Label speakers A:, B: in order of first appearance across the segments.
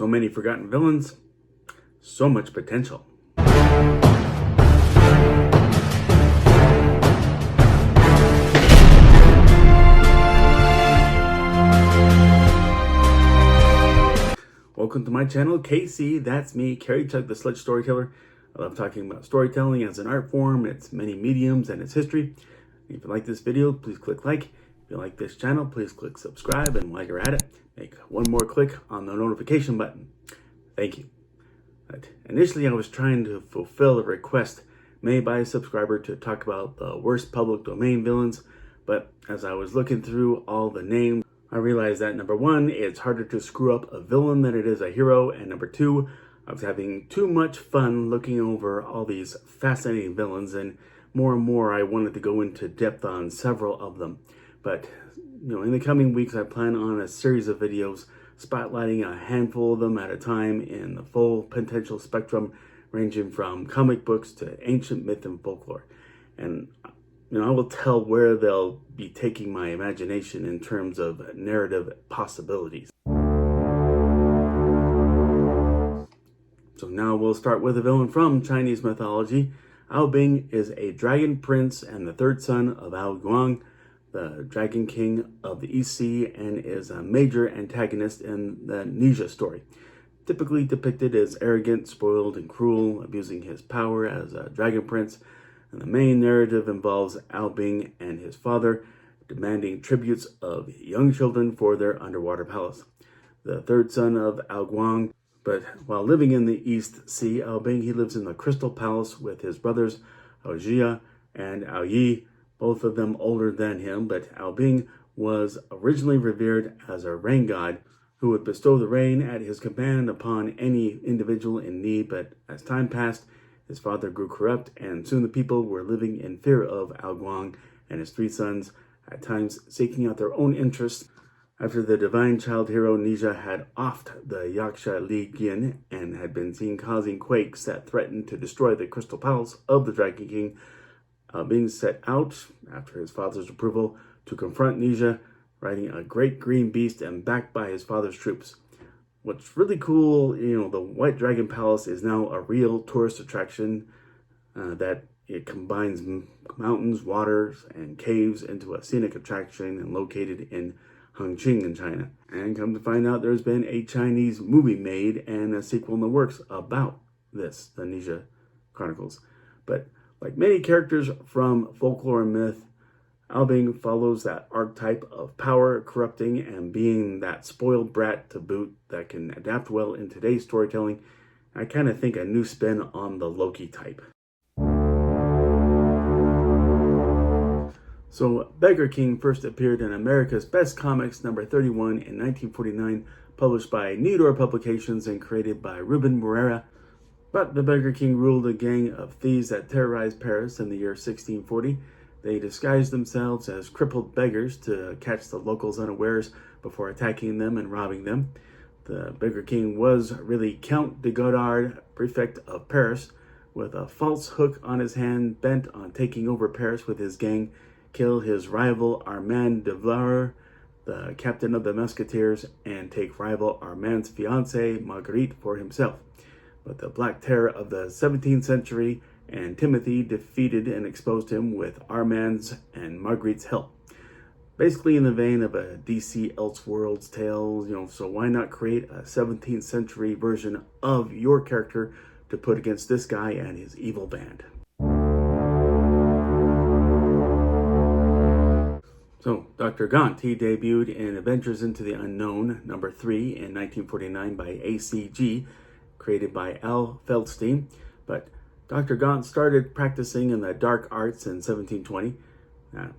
A: So many forgotten villains, so much potential. Welcome to my channel, KC. That's me, Carrie Chuck, the Sledge Storyteller. I love talking about storytelling as an art form, its many mediums, and its history. If you like this video, please click like. If you like this channel, please click subscribe. And while you're at it, make one more click on the notification button. Thank you. But initially, I was trying to fulfill a request made by a subscriber to talk about the worst public domain villains. But as I was looking through all the names, I realized that number one, it's harder to screw up a villain than it is a hero. And number two, I was having too much fun looking over all these fascinating villains, and more I wanted to go into depth on several of them. But in the coming weeks, I plan on a series of videos spotlighting a handful of them at a time in the full potential spectrum, ranging from comic books to ancient myth and folklore. And I will tell where they'll be taking my imagination in terms of narrative possibilities. So now we'll start with a villain from Chinese mythology. Ao Bing is a dragon prince and the third son of Ao Guang, the Dragon King of the East Sea, and is a major antagonist in the Nija story. Typically depicted as arrogant, spoiled, and cruel, abusing his power as a dragon prince. And the main narrative involves Ao Bing and his father demanding tributes of young children for their underwater palace. The third son of Ao Guang, but while living in the East Sea, Ao Bing, he lives in the Crystal Palace with his brothers Ao Jia and Ao Yi, both of them older than him. But Ao Bing was originally revered as a rain god who would bestow the rain at his command upon any individual in need. But as time passed, his father grew corrupt, and soon the people were living in fear of Ao Guang and his three sons, at times seeking out their own interests. After the divine child hero Nija had offed the Yaksha Li Gyin and had been seen causing quakes that threatened to destroy the Crystal Palace of the Dragon King, Ao Bing set out, after his father's approval, to confront Nija, riding a great green beast and backed by his father's troops. What's really cool, the White Dragon Palace is now a real tourist attraction that it combines mountains, waters, and caves into a scenic attraction and located in Hangqing in China. And come to find out, there's been a Chinese movie made and a sequel in the works about this, the Nija Chronicles. But like many characters from folklore and myth, Ao Bing follows that archetype of power, corrupting, and being that spoiled brat to boot that can adapt well in today's storytelling. I kind of think a new spin on the Loki type. So, Beggar King first appeared in America's Best Comics number 31 in 1949, published by Needor Publications and created by Ruben Moreira. But the Beggar King ruled a gang of thieves that terrorized Paris in the year 1640. They disguised themselves as crippled beggars to catch the locals unawares before attacking them and robbing them. The Beggar King was really Count de Godard, prefect of Paris, with a false hook on his hand, bent on taking over Paris with his gang, kill his rival Armand de Vlare, the captain of the Musketeers, and take rival Armand's fiancée Marguerite for himself. But the Black Terror of the 17th century and Timothy defeated and exposed him with Armand's and Marguerite's help. Basically in the vein of a DC Elseworlds tale, so why not create a 17th century version of your character to put against this guy and his evil band? So, Dr. Gaunt, he debuted in Adventures into the Unknown, number 3 in 1949 by ACG, created by Al Feldstein. But Dr. Gaunt started practicing in the dark arts in 1720.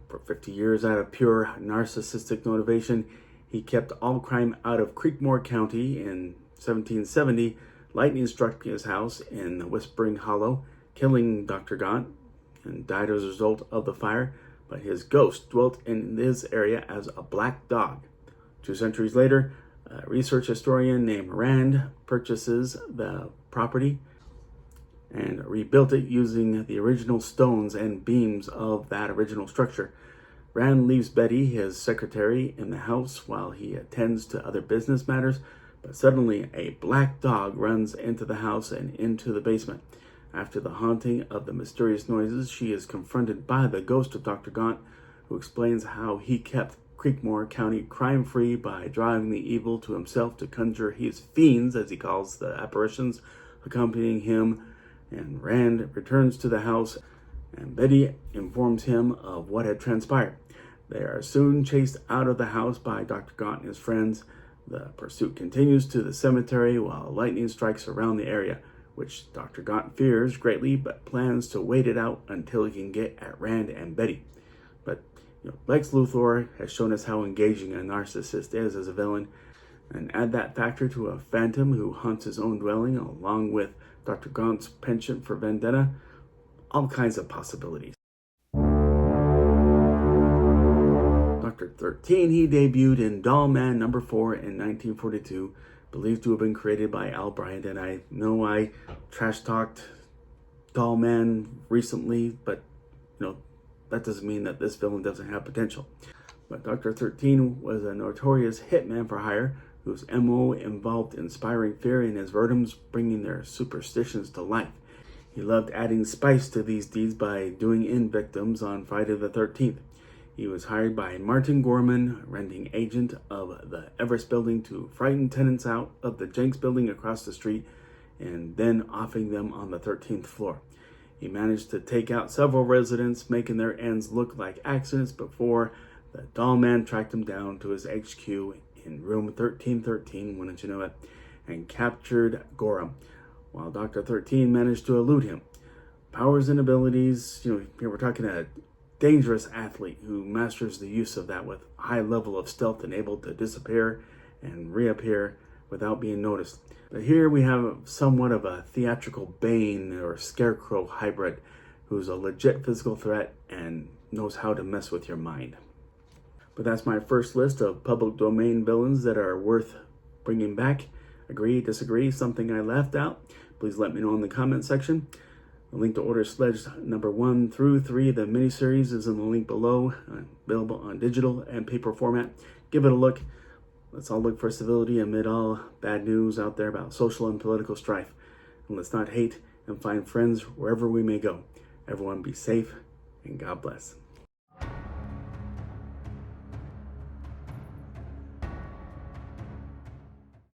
A: For 50 years, out of pure narcissistic motivation, he kept all crime out of Creekmore County. In 1770, lightning struck his house in Whispering Hollow, killing Dr. Gaunt, and died as a result of the fire. But his ghost dwelt in this area as a black dog. 2 centuries later, a research historian named Rand purchases the property and rebuilt it using the original stones and beams of that original structure. Rand leaves Betty, his secretary, in the house while he attends to other business matters, But suddenly, a black dog runs into the house and into the basement. After the haunting of the mysterious noises, she is confronted by the ghost of Dr. Gaunt, who explains how he kept Creekmore County crime-free by driving the evil to himself to conjure his fiends, as he calls the apparitions, accompanying him. And Rand returns to the house, and Betty informs him of what had transpired. They are soon chased out of the house by Dr. Gaunt and his friends. The pursuit continues to the cemetery while lightning strikes around the area, which Dr. Gaunt fears greatly but plans to wait it out until he can get at Rand and Betty. But Lex Luthor has shown us how engaging a narcissist is as a villain, and add that factor to a phantom who haunts his own dwelling along with Dr. Gaunt's penchant for vendetta, all kinds of possibilities. Dr. 13, he debuted in Doll Man number 4 in 1942, believed to have been created by Al Bryant, and I know I trash-talked Doll Man recently, but that doesn't mean that this villain doesn't have potential. But Dr. 13 was a notorious hitman for hire whose MO involved inspiring fear in his victims, bringing their superstitions to life. He loved adding spice to these deeds by doing in victims on Friday the 13th. He was hired by Martin Gorman, renting agent of the Everest building, to frighten tenants out of the Jenks building across the street and then offing them on the 13th floor. He managed to take out several residents, making their ends look like accidents before the Doll Man tracked him down to his HQ in room 1313, wouldn't you know it, and captured Gorham, while Dr. 13 managed to elude him. Powers and abilities, here we're talking a dangerous athlete who masters the use of that with a high level of stealth and able to disappear and reappear without being noticed. But here we have somewhat of a theatrical Bane or Scarecrow hybrid who's a legit physical threat and knows how to mess with your mind. But that's my first list of public domain villains that are worth bringing back. Agree, disagree, something I left out? Please let me know in the comment section. The link to order Sledge number 1 through 3, the miniseries, is in the link below, available on digital and paper format. Give it a look. Let's all look for civility amid all bad news out there about social and political strife. And let's not hate and find friends wherever we may go. Everyone be safe and God bless.